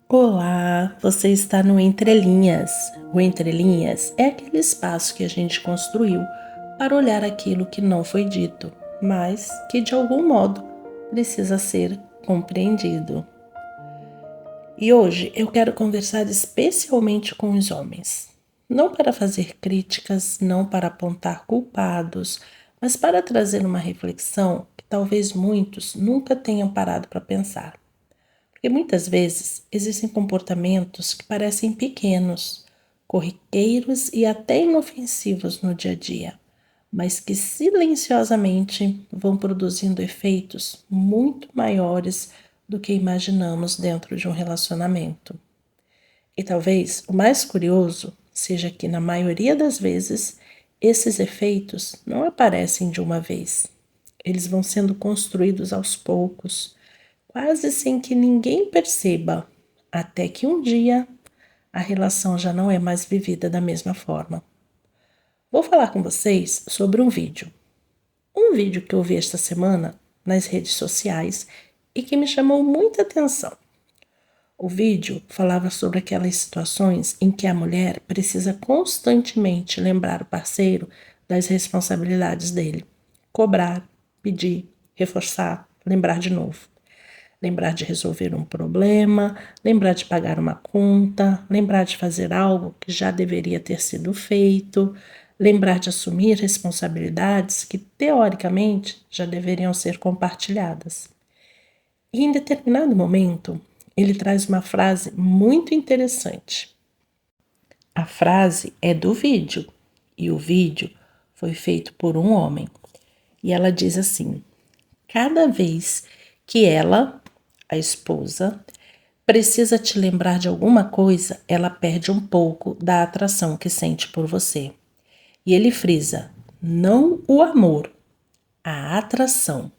Olá, você está no Entre Linhas. O Entre Linhas é aquele espaço que a gente construiu para olhar aquilo que não foi dito, mas que de algum modo precisa ser compreendido. E hoje eu quero conversar especialmente com os homens. Não para fazer críticas, não para apontar culpados, mas para trazer uma reflexão que talvez muitos nunca tenham parado para pensar. Porque muitas vezes existem comportamentos que parecem pequenos, corriqueiros e até inofensivos no dia a dia, mas que silenciosamente vão produzindo efeitos muito maiores do que imaginamos dentro de um relacionamento. E talvez o mais curioso seja que, na maioria das vezes, esses efeitos não aparecem de uma vez. Eles vão sendo construídos aos poucos, quase sem que ninguém perceba, até que um dia a relação já não é mais vivida da mesma forma. Vou falar com vocês sobre um vídeo. Um vídeo que eu vi esta semana nas redes sociais e que me chamou muita atenção. O vídeo falava sobre aquelas situações em que a mulher precisa constantemente lembrar o parceiro das responsabilidades dele. Cobrar, pedir, reforçar, lembrar de novo. Lembrar de resolver um problema, lembrar de pagar uma conta, lembrar de fazer algo que já deveria ter sido feito, lembrar de assumir responsabilidades que, teoricamente, já deveriam ser compartilhadas. E em determinado momento, ele traz uma frase muito interessante. A frase é do vídeo, e o vídeo foi feito por um homem. E ela diz assim: cada vez que ela, a esposa, precisa te lembrar de alguma coisa, ela perde um pouco da atração que sente por você. E ele frisa: não o amor, a atração.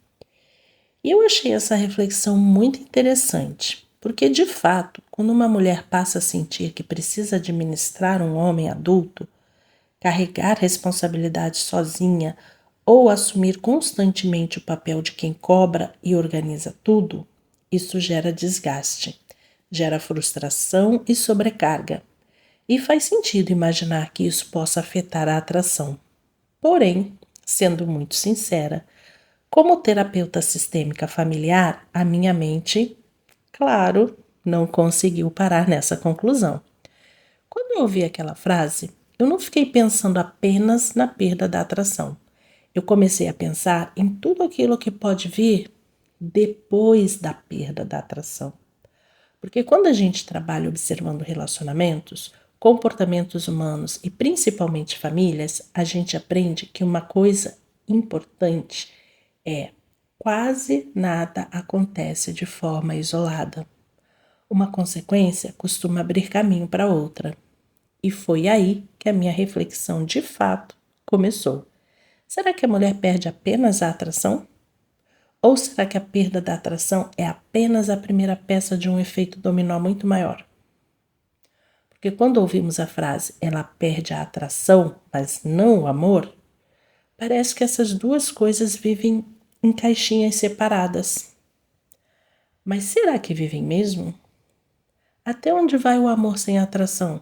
E eu achei essa reflexão muito interessante, porque de fato, quando uma mulher passa a sentir que precisa administrar um homem adulto, carregar responsabilidade sozinha ou assumir constantemente o papel de quem cobra e organiza tudo, isso gera desgaste, gera frustração e sobrecarga. E faz sentido imaginar que isso possa afetar a atração. Porém, sendo muito sincera, como terapeuta sistêmica familiar, a minha mente, claro, não conseguiu parar nessa conclusão. Quando eu ouvi aquela frase, eu não fiquei pensando apenas na perda da atração. Eu comecei a pensar em tudo aquilo que pode vir depois da perda da atração. Porque quando a gente trabalha observando relacionamentos, comportamentos humanos e principalmente famílias, a gente aprende que uma coisa importante é quase nada acontece de forma isolada. Uma consequência costuma abrir caminho para outra. E foi aí que a minha reflexão de fato começou. Será que a mulher perde apenas a atração? Ou será que a perda da atração é apenas a primeira peça de um efeito dominó muito maior? Porque quando ouvimos a frase ela perde a atração, mas não o amor, parece que essas duas coisas vivem em caixinhas separadas. Mas será que vivem mesmo? Até onde vai o amor sem atração?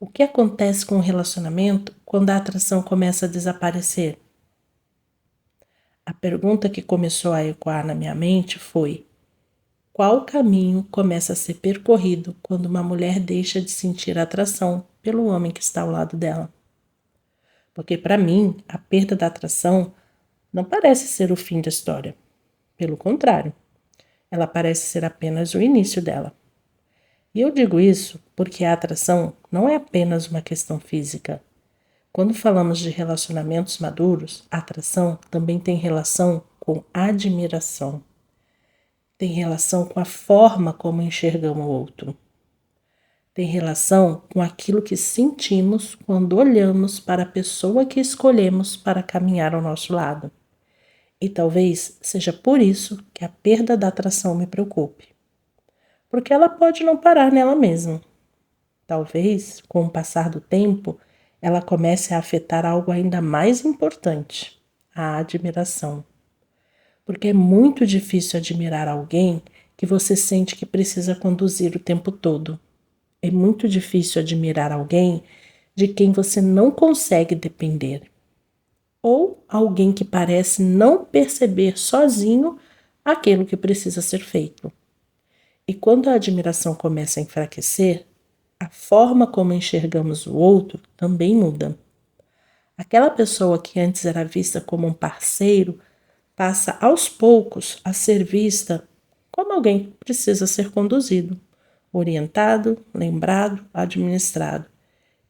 O que acontece com o relacionamento quando a atração começa a desaparecer? A pergunta que começou a ecoar na minha mente foi: qual caminho começa a ser percorrido quando uma mulher deixa de sentir atração pelo homem que está ao lado dela? Porque para mim, a perda da atração não parece ser o fim da história. Pelo contrário, ela parece ser apenas o início dela. E eu digo isso porque a atração não é apenas uma questão física. Quando falamos de relacionamentos maduros, a atração também tem relação com admiração. Tem relação com a forma como enxergamos o outro. Tem relação com aquilo que sentimos quando olhamos para a pessoa que escolhemos para caminhar ao nosso lado. E talvez seja por isso que a perda da atração me preocupe. Porque ela pode não parar nela mesma. Talvez, com o passar do tempo, ela comece a afetar algo ainda mais importante: a admiração. Porque é muito difícil admirar alguém que você sente que precisa conduzir o tempo todo. É muito difícil admirar alguém de quem você não consegue depender, ou alguém que parece não perceber sozinho aquilo que precisa ser feito. E quando a admiração começa a enfraquecer, a forma como enxergamos o outro também muda. Aquela pessoa que antes era vista como um parceiro passa aos poucos a ser vista como alguém que precisa ser conduzido, orientado, lembrado, administrado.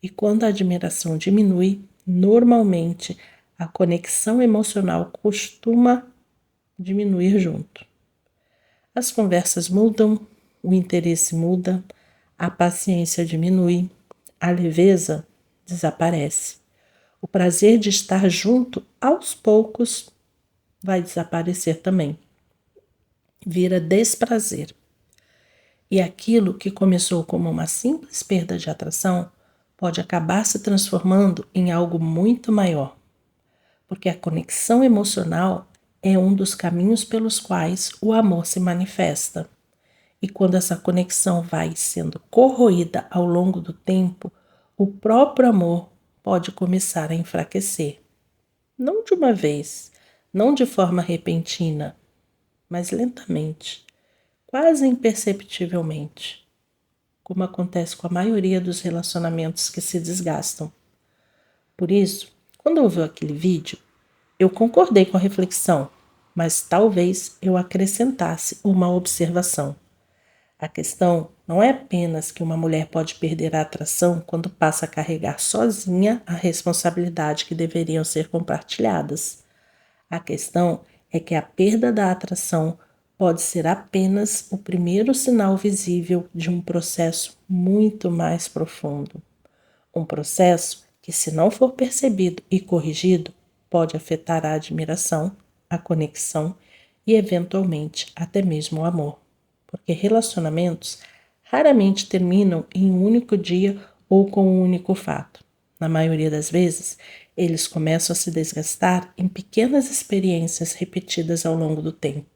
E quando a admiração diminui, normalmente a conexão emocional costuma diminuir junto. As conversas mudam, o interesse muda, a paciência diminui, a leveza desaparece. O prazer de estar junto, aos poucos, vai desaparecer também. Vira desprazer. E aquilo que começou como uma simples perda de atração pode acabar se transformando em algo muito maior. Porque a conexão emocional é um dos caminhos pelos quais o amor se manifesta. E quando essa conexão vai sendo corroída ao longo do tempo, o próprio amor pode começar a enfraquecer. Não de uma vez, não de forma repentina, mas lentamente, quase imperceptivelmente, como acontece com a maioria dos relacionamentos que se desgastam. Por isso, quando eu vi aquele vídeo, eu concordei com a reflexão, mas talvez eu acrescentasse uma observação. A questão não é apenas que uma mulher pode perder a atração quando passa a carregar sozinha a responsabilidade que deveriam ser compartilhadas. A questão é que a perda da atração pode ser apenas o primeiro sinal visível de um processo muito mais profundo. Um processo que, se não for percebido e corrigido, pode afetar a admiração, a conexão e, eventualmente, até mesmo o amor. Porque relacionamentos raramente terminam em um único dia ou com um único fato. Na maioria das vezes, eles começam a se desgastar em pequenas experiências repetidas ao longo do tempo.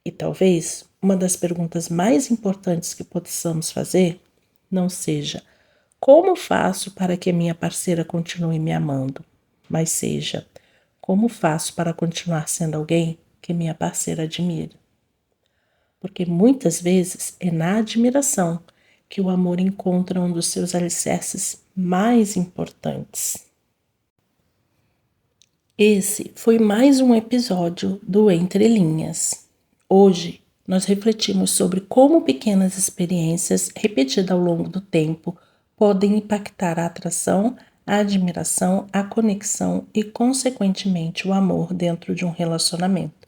E talvez uma das perguntas mais importantes que possamos fazer não seja como faço para que a minha parceira continue me amando, mas seja como faço para continuar sendo alguém que minha parceira admira. Porque muitas vezes é na admiração que o amor encontra um dos seus alicerces mais importantes. Esse foi mais um episódio do Entre Linhas. Hoje nós refletimos sobre como pequenas experiências repetidas ao longo do tempo podem impactar a atração, a admiração, a conexão e, consequentemente, o amor dentro de um relacionamento.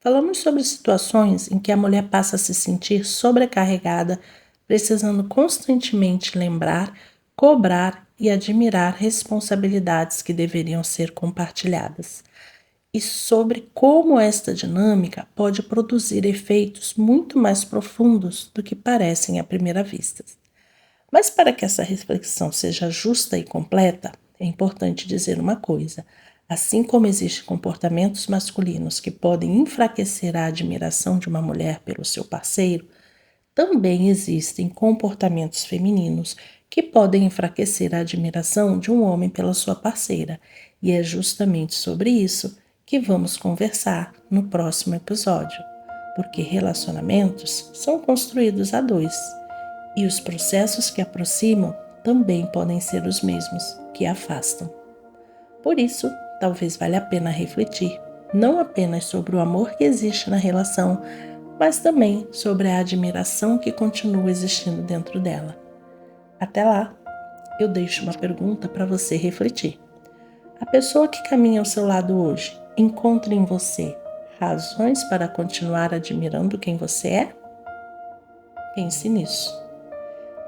Falamos sobre situações em que a mulher passa a se sentir sobrecarregada, precisando constantemente lembrar, cobrar e admirar responsabilidades que deveriam ser compartilhadas. E sobre como esta dinâmica pode produzir efeitos muito mais profundos do que parecem à primeira vista. Mas para que essa reflexão seja justa e completa, é importante dizer uma coisa. Assim como existem comportamentos masculinos que podem enfraquecer a admiração de uma mulher pelo seu parceiro, também existem comportamentos femininos que podem enfraquecer a admiração de um homem pela sua parceira. E é justamente sobre isso que vamos conversar no próximo episódio. Porque relacionamentos são construídos a dois. E os processos que aproximam também podem ser os mesmos que afastam. Por isso, talvez valha a pena refletir, não apenas sobre o amor que existe na relação, mas também sobre a admiração que continua existindo dentro dela. Até lá, eu deixo uma pergunta para você refletir. A pessoa que caminha ao seu lado hoje encontra em você razões para continuar admirando quem você é? Pense nisso.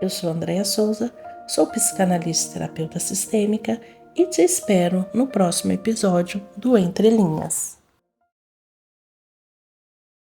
Eu sou Andréa Souza, sou psicanalista e terapeuta sistêmica e te espero no próximo episódio do Entre Linhas.